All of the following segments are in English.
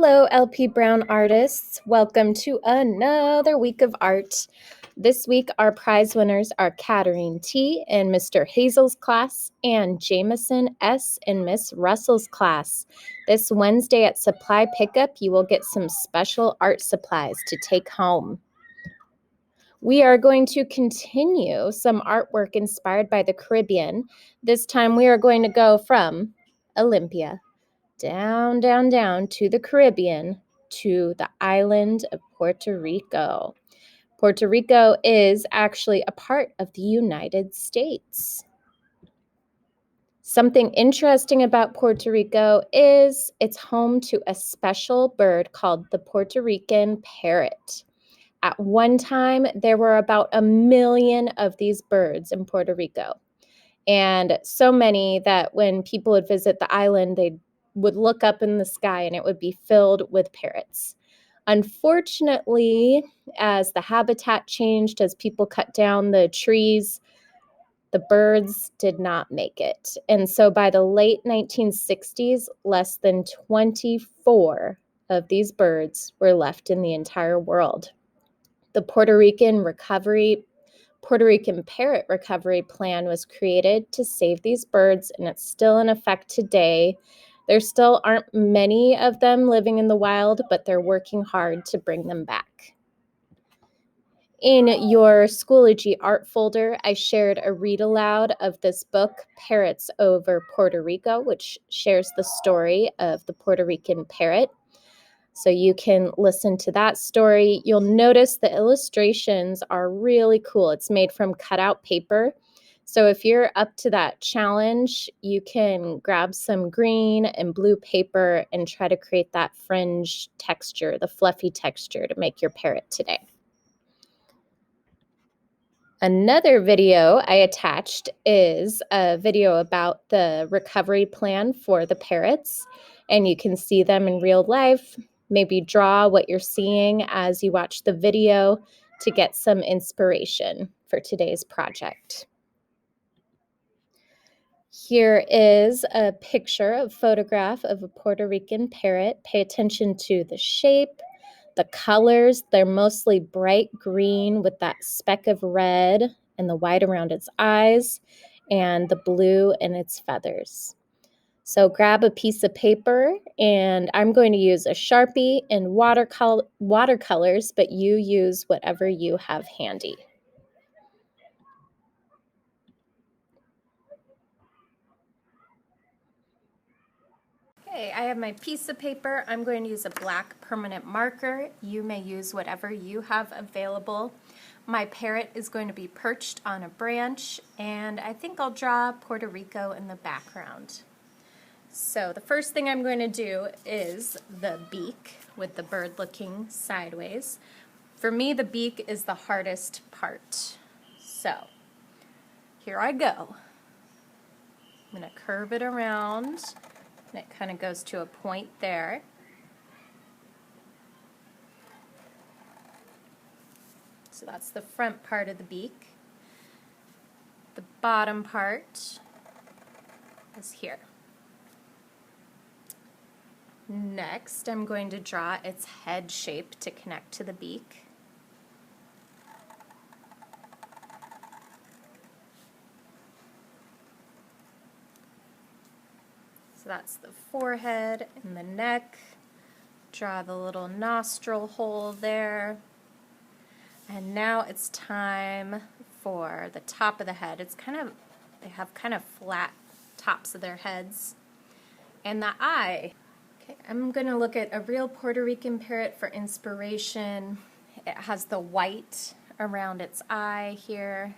Hello, LP Brown artists. Welcome to another week of art. This week, our prize winners are Katherine T. in Mr. Hazel's class and Jameson S. in Miss Russell's class. This Wednesday at Supply Pickup, you will get some special art supplies to take home. We are going to continue some artwork inspired by the Caribbean. This time, we are going to go from Olympia down, down, down to the Caribbean, to the island of Puerto Rico. Puerto Rico is actually a part of the United States. Something interesting about Puerto Rico is it's home to a special bird called the Puerto Rican parrot. At one time, there were about 1 million of these birds in Puerto Rico. And so many that when people would visit the island, they would look up in the sky and it would be filled with parrots. Unfortunately, as the habitat changed, as people cut down the trees, the birds did not make it. And so by the late 1960s, less than 24 of these birds were left in the entire world. The Puerto Rican parrot recovery plan was created to save these birds, and it's still in effect today. There still aren't many of them living in the wild, but they're working hard to bring them back. In your Schoology art folder, I shared a read aloud of this book, Parrots over Puerto Rico, which shares the story of the Puerto Rican parrot. So you can listen to that story. You'll notice the illustrations are really cool. It's made from cutout paper. So if you're up to that challenge, you can grab some green and blue paper and try to create that fringe texture, the fluffy texture to make your parrot today. Another video I attached is a video about the recovery plan for the parrots, and you can see them in real life. Maybe draw what you're seeing as you watch the video to get some inspiration for today's project. Here is a photograph of a Puerto Rican parrot. Pay attention to the shape, the colors. They're mostly bright green with that speck of red and the white around its eyes and the blue in its feathers. So grab a piece of paper, and I'm going to use a Sharpie and watercolors, but you use whatever you have handy. Okay, I have my piece of paper. I'm going to use a black permanent marker. You may use whatever you have available. My parrot is going to be perched on a branch, and I think I'll draw Puerto Rico in the background. So the first thing I'm going to do is the beak with the bird looking sideways. For me, the beak is the hardest part. So here I go. I'm going to curve it around, and it kind of goes to a point there. So that's the front part of the beak. The bottom part is here. Next, I'm going to draw its head shape to connect to the beak. So that's the forehead and the neck. Draw the little nostril hole there. And now it's time for the top of the head. They have kind of flat tops of their heads. And the eye. Okay, I'm going to look at a real Puerto Rican parrot for inspiration. It has the white around its eye here.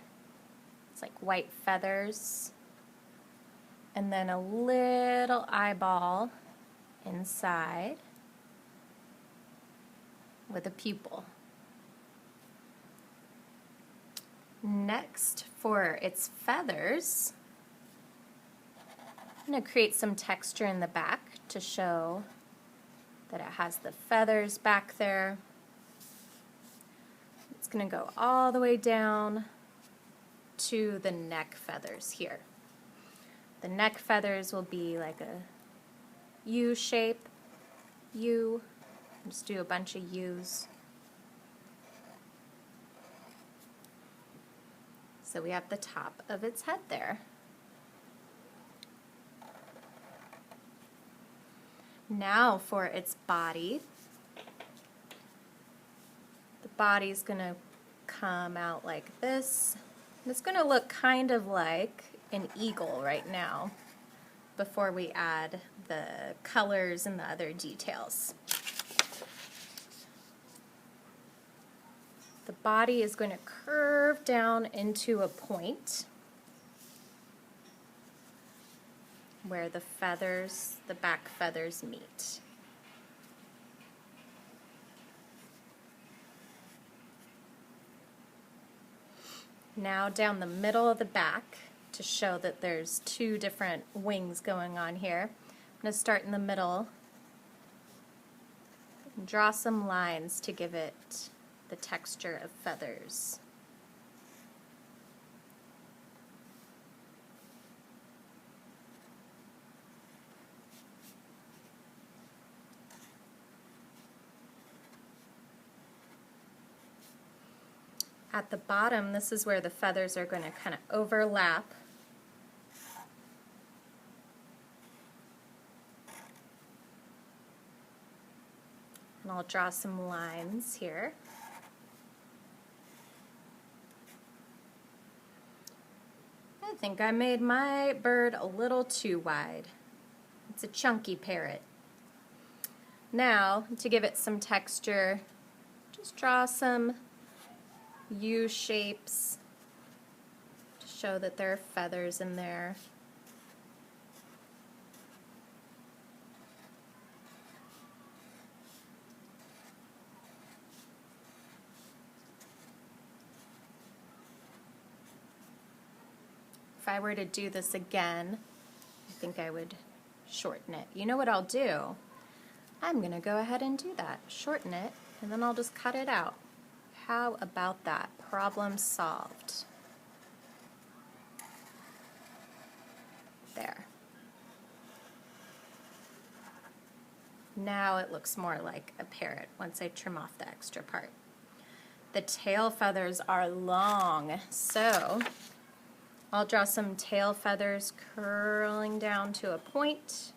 It's like white feathers. And then a little eyeball inside with a pupil. Next, for its feathers, I'm going to create some texture in the back to show that it has the feathers back there. It's going to go all the way down to the neck feathers here. The neck feathers will be like a U shape, U. Just do a bunch of U's. So we have the top of its head there. Now for its body. The body's going to come out like this. It's going to look kind of like an eagle right now before we add the colors and the other details. The body is going to curve down into a point where the feathers, the back feathers meet. Now down the middle of the back, to show that there's two different wings going on here, I'm going to start in the middle and draw some lines to give it the texture of feathers. At the bottom, this is where the feathers are going to kind of overlap. And I'll draw some lines here. I think I made my bird a little too wide. It's a chunky parrot. Now, to give it some texture, just draw some U shapes to show that there are feathers in there. If I were to do this again, I think I would shorten it. You know what I'll do? I'm going to go ahead and do that. Shorten it, and then I'll just cut it out. How about that? Problem solved. There. Now it looks more like a parrot once I trim off the extra part. The tail feathers are long, so I'll draw some tail feathers curling down to a point.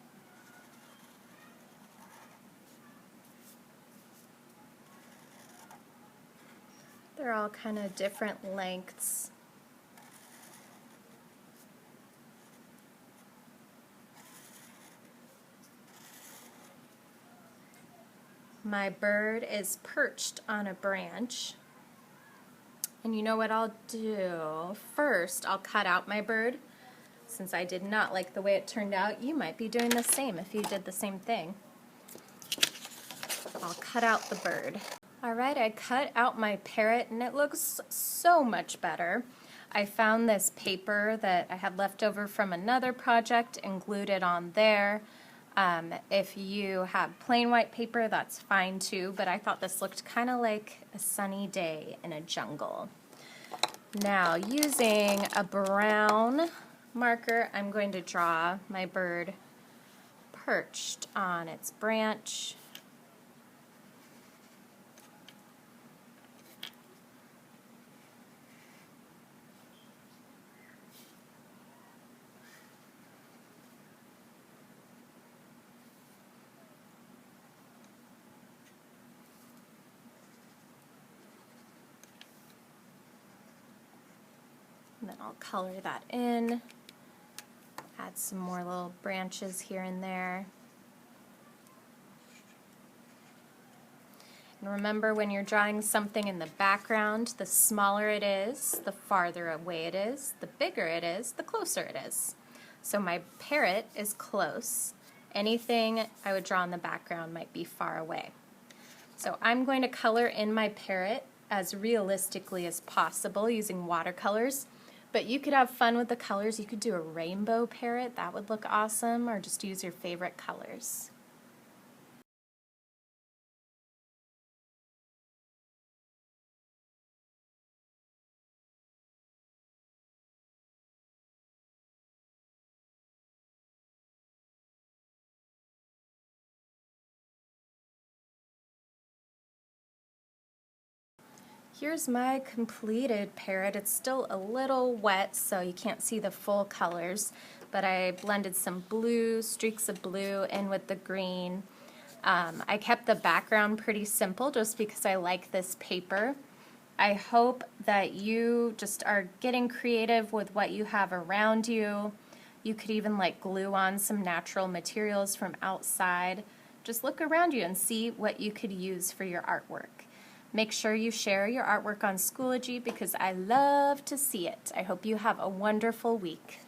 They're all kind of different lengths. My bird is perched on a branch. And you know what I'll do? First, I'll cut out my bird. Since I did not like the way it turned out, you might be doing the same if you did the same thing. I'll cut out the bird. Alright, I cut out my parrot and it looks so much better. I found this paper that I had left over from another project and glued it on there. If you have plain white paper, that's fine too, but I thought this looked kind of like a sunny day in a jungle. Now, using a brown marker, I'm going to draw my bird perched on its branch. And then I'll color that in, add some more little branches here and there. And remember, when you're drawing something in the background, the smaller it is, the farther away it is, the bigger it is, the closer it is. So my parrot is close. Anything I would draw in the background might be far away. So I'm going to color in my parrot as realistically as possible using watercolors. But you could have fun with the colors. You could do a rainbow parrot. That would look awesome. Or just use your favorite colors. Here's my completed parrot. It's still a little wet, so you can't see the full colors, but I blended some blue, streaks of blue in with the green. I kept the background pretty simple just because I like this paper. I hope that you just are getting creative with what you have around you. You could even like glue on some natural materials from outside. Just look around you and see what you could use for your artwork. Make sure you share your artwork on Schoology because I love to see it. I hope you have a wonderful week.